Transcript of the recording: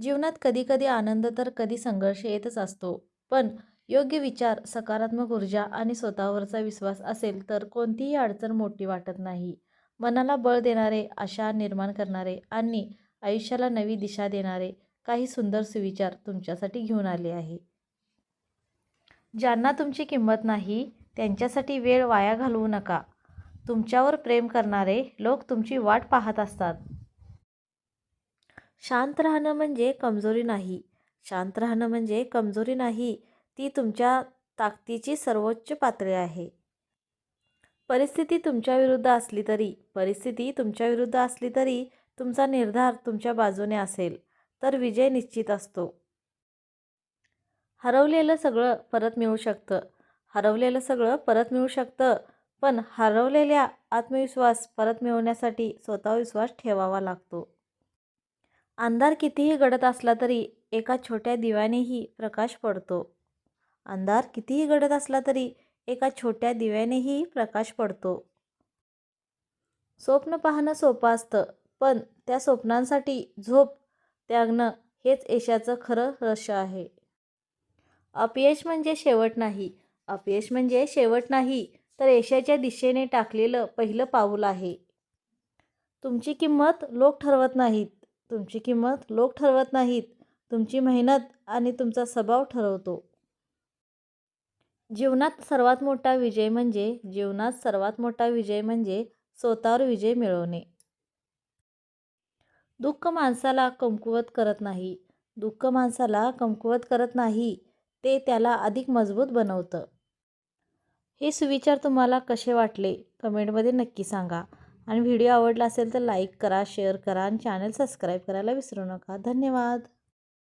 जीवनात कधी-कधी आनंद तर कधी संघर्ष येतच असतो. पण योग्य विचार, सकारात्मक ऊर्जा आणि स्वतःवरचा विश्वास असेल तर कोणतीही अडचण मोठी वाटत नाही. मनाला बळ देणारे, आशा निर्माण करणारे आणि आयुष्याला नवी दिशा देणारे काही सुंदर सुविचार तुमच्यासाठी घेऊन आले आहे. ज्यांना तुमची किंमत नाही, त्यांच्यासाठी वेळ वाया घालवू नका. तुमच्यावर प्रेम करणारे लोक तुमची वाट पाहत असतात. शांत राहणं म्हणजे कमजोरी नाही. शांत राहणं म्हणजे कमजोरी नाही. ती तुमच्या ताकदीची सर्वोच्च पातळी आहे. परिस्थिती तुमच्या विरुद्ध असली तरी तुमचा निर्धार तुमच्या बाजूने असेल, तर विजय निश्चित असतो. हरवलेलं सगळं परत मिळू शकतं. हरवलेलं सगळं परत मिळू शकतं, पण हरवलेला आत्मविश्वास परत मिळवण्यासाठी स्वतःवर विश्वास ठेवावा लागतो. अंधार कितीही गडद असला तरी एका छोट्या दिव्यानेही प्रकाश पडतो. अंधार कितीही गडद असला तरी एका छोट्या दिव्यानेही प्रकाश पडतो. स्वप्न पाहणं सोपं असतं, पण त्या स्वप्नांसाठी झोप त्यागणं हेच यशाचं खरं रहस्य आहे. अपयश म्हणजे शेवट नाही. अपयश म्हणजे शेवट नाही, तर यशाच्या दिशेने टाकलेलं पहिलं पाऊल आहे. तुमची किंमत लोक ठरवत नाहीत. तुमची किंमत लोक ठरवत नाहीत. तुमची मेहनत आणि तुमचा स्वभाव ठरवतो. जीवनात सर्वात मोठा विजय म्हणजे स्वतःवर विजय मिळवणे. दुःख माणसाला कमकुवत करत नाही. दुःख माणसाला कमकुवत करत नाही. ते त्याला अधिक मजबूत बनवतं. हे सुविचार तुम्हाला कसे वाटले? कमेंटमध्ये नक्की सांगा. आणि व्हिडिओ आवडला असेल तर लाईक करा, शेअर करा आणि चॅनल सबस्क्राईब करायला विसरू नका. धन्यवाद.